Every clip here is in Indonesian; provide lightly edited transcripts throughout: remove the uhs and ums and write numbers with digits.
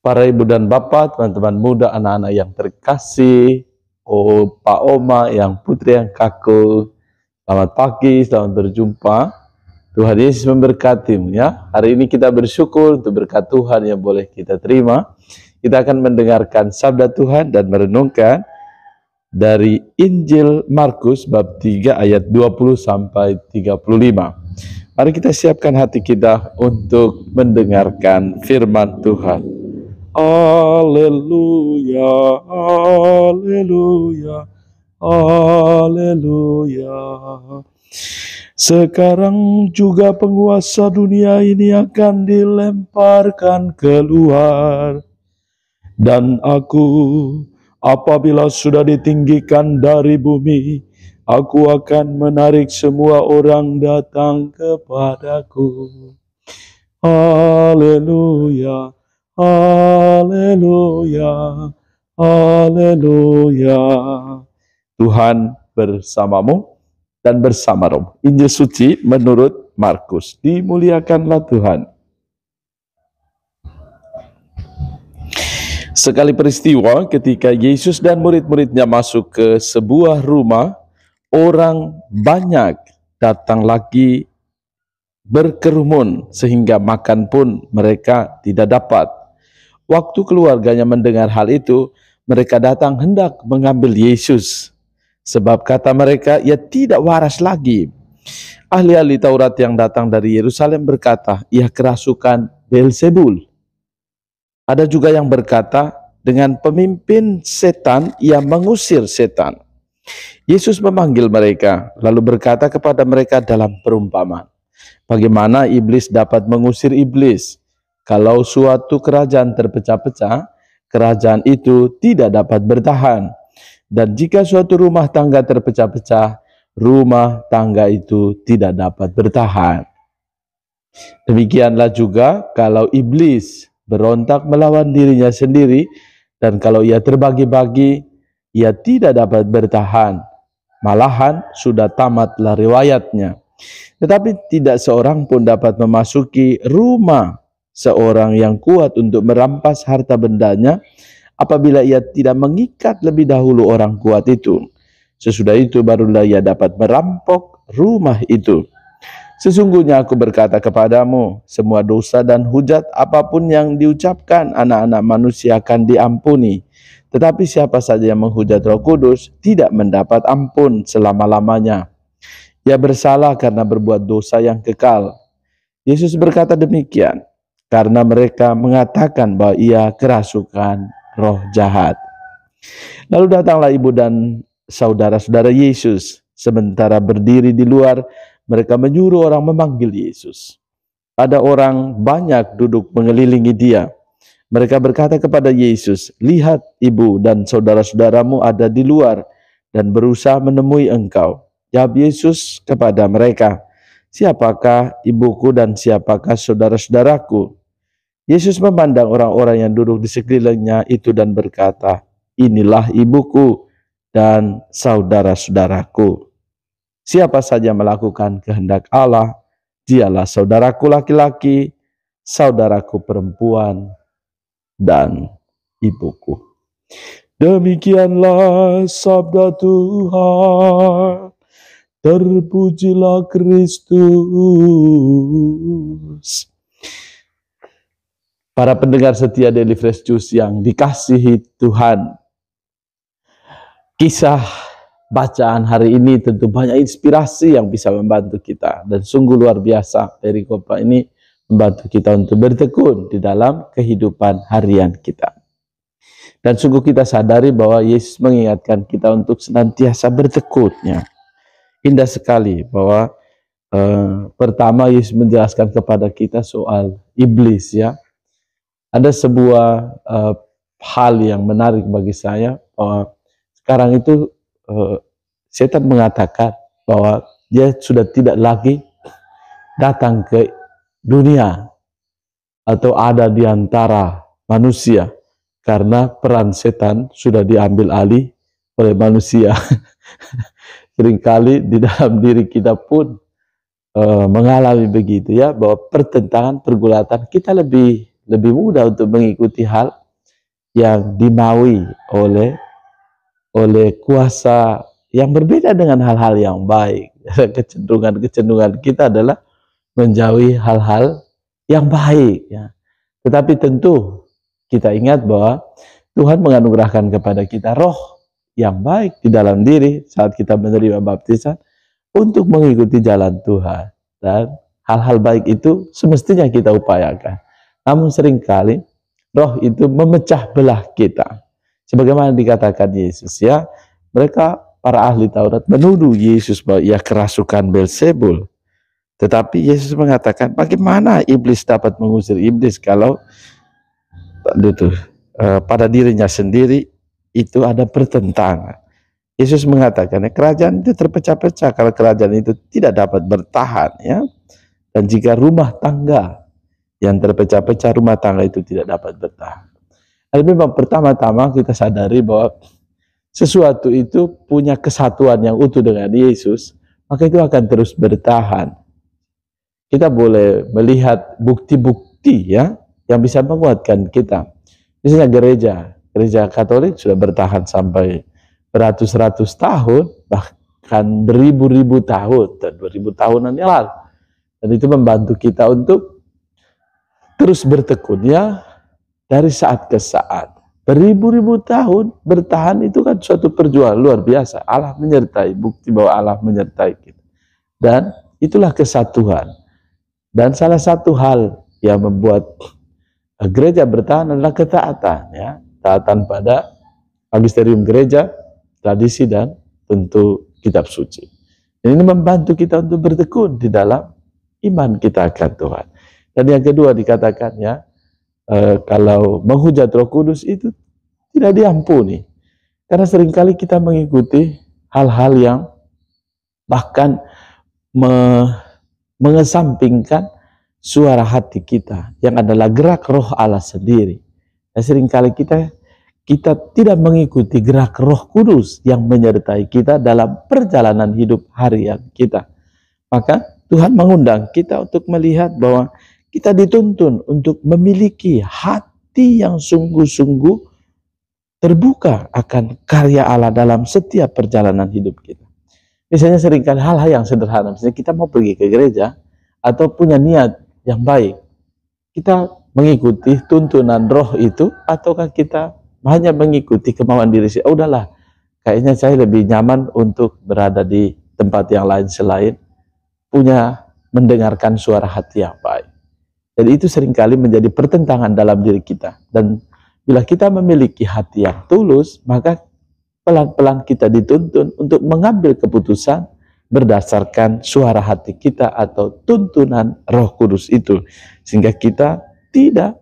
Para ibu dan bapak, teman-teman muda, anak-anak yang terkasih, Pak Oma, yang putri yang kaku, selamat pagi, selamat berjumpa. Tuhan Yesus memberkati, ya. Hari ini kita bersyukur untuk berkat Tuhan yang boleh kita terima. Kita akan mendengarkan sabda Tuhan dan merenungkan dari Injil Markus bab 3 ayat 20 sampai 35. Mari kita siapkan hati kita untuk mendengarkan firman Tuhan. Haleluya, haleluya, haleluya. Sekarang juga penguasa dunia ini akan dilemparkan keluar. Dan aku, apabila sudah ditinggikan dari bumi, aku akan menarik semua orang datang kepadaku. Haleluya. Haleluya, haleluya. Tuhan bersamamu dan bersama rohmu. Injil suci menurut Markus. Dimuliakanlah Tuhan. Sekali peristiwa ketika Yesus dan murid-muridnya masuk ke sebuah rumah, orang banyak datang lagi berkerumun sehingga makan pun mereka tidak dapat. Waktu keluarganya mendengar hal itu, mereka datang hendak mengambil Yesus. Sebab kata mereka, ia tidak waras lagi. Ahli-ahli Taurat yang datang dari Yerusalem berkata, ia kerasukan Beelzebul. Ada juga yang berkata, dengan pemimpin setan, ia mengusir setan. Yesus memanggil mereka, lalu berkata kepada mereka dalam perumpamaan, bagaimana iblis dapat mengusir iblis? Kalau suatu kerajaan terpecah-pecah, kerajaan itu tidak dapat bertahan. Dan jika suatu rumah tangga terpecah-pecah, rumah tangga itu tidak dapat bertahan. Demikianlah juga kalau iblis berontak melawan dirinya sendiri, dan kalau ia terbagi-bagi, ia tidak dapat bertahan. Malahan sudah tamatlah riwayatnya. Tetapi tidak seorang pun dapat memasuki rumah seorang yang kuat untuk merampas harta bendanya apabila ia tidak mengikat lebih dahulu orang kuat itu. Sesudah itu barulah ia dapat merampok rumah itu. Sesungguhnya aku berkata kepadamu, semua dosa dan hujat apapun yang diucapkan anak-anak manusia akan diampuni. Tetapi siapa saja yang menghujat Roh Kudus tidak mendapat ampun selama-lamanya. Ia bersalah karena berbuat dosa yang kekal. Yesus berkata demikian karena mereka mengatakan bahwa ia kerasukan roh jahat. Lalu datanglah ibu dan saudara-saudara Yesus. Sementara berdiri di luar, mereka menyuruh orang memanggil Yesus. Ada orang banyak duduk mengelilingi dia. Mereka berkata kepada Yesus, lihat ibu dan saudara-saudaramu ada di luar dan berusaha menemui engkau. Jawab Yesus kepada mereka, siapakah ibuku dan siapakah saudara-saudaraku? Yesus memandang orang-orang yang duduk di sekelilingnya itu dan berkata, inilah ibuku dan saudara-saudaraku. Siapa saja melakukan kehendak Allah, dialah saudaraku laki-laki, saudaraku perempuan, dan ibuku. Demikianlah sabda Tuhan. Terpujilah Kristus. Para pendengar setia Daily Fresh Juice yang dikasihi Tuhan, kisah bacaan hari ini tentu banyak inspirasi yang bisa membantu kita. Dan sungguh luar biasa perikopah ini membantu kita untuk bertekun di dalam kehidupan harian kita. Dan sungguh kita sadari bahwa Yesus mengingatkan kita untuk senantiasa bertekunnya. Indah sekali bahwa pertama Yesus menjelaskan kepada kita soal iblis, ya. Ada sebuah hal yang menarik bagi saya bahwa sekarang itu setan mengatakan bahwa dia sudah tidak lagi datang ke dunia atau ada di antara manusia karena peran setan sudah diambil alih oleh manusia. Seringkali di dalam diri kita pun mengalami begitu, ya, bahwa pertentangan, pergulatan, kita lebih lebih mudah untuk mengikuti hal yang dimaui oleh kuasa yang berbeda dengan hal-hal yang baik. Kecenderungan kita adalah menjauhi hal-hal yang baik, ya. Tetapi tentu kita ingat bahwa Tuhan menganugerahkan kepada kita roh yang baik di dalam diri saat kita menerima baptisan untuk mengikuti jalan Tuhan. Dan hal-hal baik itu semestinya kita upayakan. Namun seringkali roh itu memecah belah kita. Sebagaimana dikatakan Yesus, ya, mereka para ahli Taurat menuduh Yesus bahwa ia kerasukan Beelzebul. Tetapi Yesus mengatakan, bagaimana iblis dapat mengusir iblis kalau pada dirinya sendiri itu ada pertentangan. Yesus mengatakan, kerajaan itu terpecah-pecah kalau kerajaan itu tidak dapat bertahan, ya. Dan jika rumah tangga yang terpecah-pecah, rumah tangga itu tidak dapat bertahan. Jadi memang pertama-tama kita sadari bahwa sesuatu itu punya kesatuan yang utuh dengan Yesus, maka itu akan terus bertahan. Kita boleh melihat bukti-bukti, ya, yang bisa menguatkan kita. Misalnya gereja Katolik sudah bertahan sampai beratus-ratus tahun, bahkan beribu-ribu tahun, dan 2000 tahunan yang lalu. Dan itu membantu kita untuk terus bertekun, ya, dari saat ke saat. Beribu-ribu tahun bertahan itu kan suatu perjuangan luar biasa. Allah menyertai, bukti bahwa Allah menyertai kita. Dan itulah kesatuan. Dan salah satu hal yang membuat gereja bertahan adalah ketaatan, ya. Taatan pada magisterium gereja, tradisi, dan tentu kitab suci. Dan ini membantu kita untuk bertekun di dalam iman kita akan Tuhan. Dan yang kedua dikatakan, ya, kalau menghujat Roh Kudus itu tidak diampuni. Karena seringkali kita mengikuti hal-hal yang bahkan mengesampingkan suara hati kita, yang adalah gerak Roh Allah sendiri. Dan seringkali kita tidak mengikuti gerak Roh Kudus yang menyertai kita dalam perjalanan hidup harian kita. Maka Tuhan mengundang kita untuk melihat bahwa kita dituntun untuk memiliki hati yang sungguh-sungguh terbuka akan karya Allah dalam setiap perjalanan hidup kita. Misalnya seringkali hal-hal yang sederhana, misalnya kita mau pergi ke gereja atau punya niat yang baik, kita mengikuti tuntunan roh itu, ataukah kita hanya mengikuti kemauan diri sendiri? Udahlah, kayaknya saya lebih nyaman untuk berada di tempat yang lain selain mendengarkan suara hati yang baik. Jadi itu seringkali menjadi pertentangan dalam diri kita. Dan bila kita memiliki hati yang tulus, maka pelan-pelan kita dituntun untuk mengambil keputusan berdasarkan suara hati kita atau tuntunan Roh Kudus itu. Sehingga kita tidak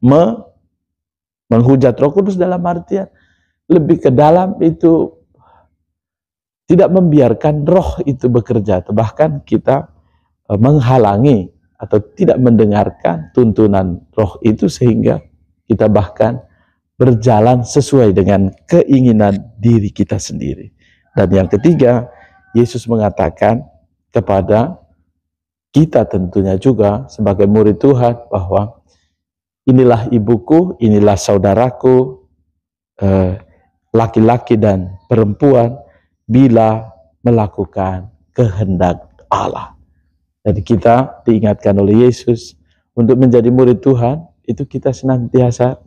menghujat Roh Kudus dalam artian lebih ke dalam itu, tidak membiarkan roh itu bekerja, atau bahkan kita menghalangi atau tidak mendengarkan tuntunan roh itu, sehingga kita bahkan berjalan sesuai dengan keinginan diri kita sendiri. Dan yang ketiga, Yesus mengatakan kepada kita tentunya juga sebagai murid Tuhan bahwa inilah ibuku, inilah saudaraku, laki-laki dan perempuan, bila melakukan kehendak Allah. Jadi kita diingatkan oleh Yesus untuk menjadi murid Tuhan, itu kita senantiasa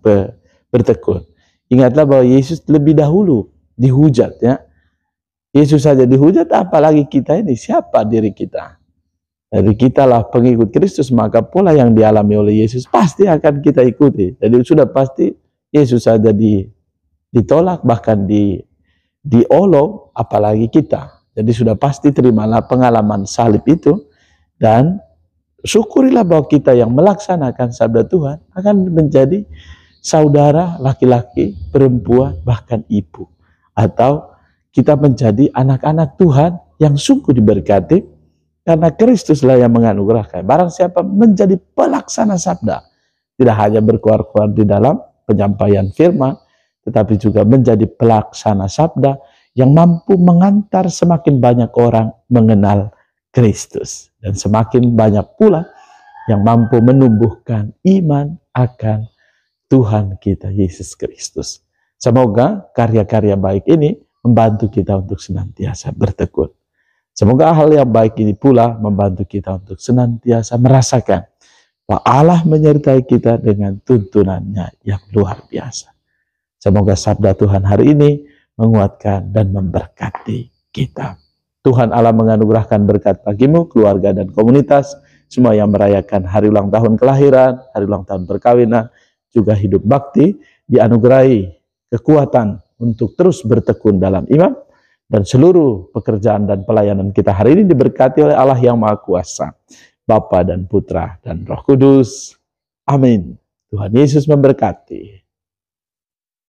bertekun. Ingatlah bahwa Yesus lebih dahulu dihujat, ya. Yesus saja dihujat, apalagi kita ini, siapa diri kita? Jadi kitalah pengikut Kristus, maka pola yang dialami oleh Yesus pasti akan kita ikuti. Jadi sudah pasti Yesus saja ditolak, bahkan diolok, apalagi kita. Jadi sudah pasti terimalah pengalaman salib itu, dan syukurilah bahwa kita yang melaksanakan sabda Tuhan akan menjadi saudara laki-laki, perempuan, bahkan ibu. Atau kita menjadi anak-anak Tuhan yang sungguh diberkati, karena Kristuslah yang menganugerahkan. Barang siapa menjadi pelaksana sabda, tidak hanya berkuar-kuar di dalam penyampaian firman, tetapi juga menjadi pelaksana sabda yang mampu mengantar semakin banyak orang mengenal Kristus. Dan semakin banyak pula yang mampu menumbuhkan iman akan Tuhan kita Yesus Kristus. Semoga karya-karya baik ini membantu kita untuk senantiasa bertekun. Semoga hal yang baik ini pula membantu kita untuk senantiasa merasakan bahwa Allah menyertai kita dengan tuntunannya yang luar biasa. Semoga sabda Tuhan hari ini menguatkan dan memberkati kita. Tuhan Allah menganugerahkan berkat bagimu, keluarga dan komunitas, semua yang merayakan hari ulang tahun kelahiran, hari ulang tahun perkawinan, juga hidup bakti, dianugerahi kekuatan untuk terus bertekun dalam iman, dan seluruh pekerjaan dan pelayanan kita hari ini diberkati oleh Allah yang Maha Kuasa, Bapa dan Putra dan Roh Kudus. Amin. Tuhan Yesus memberkati.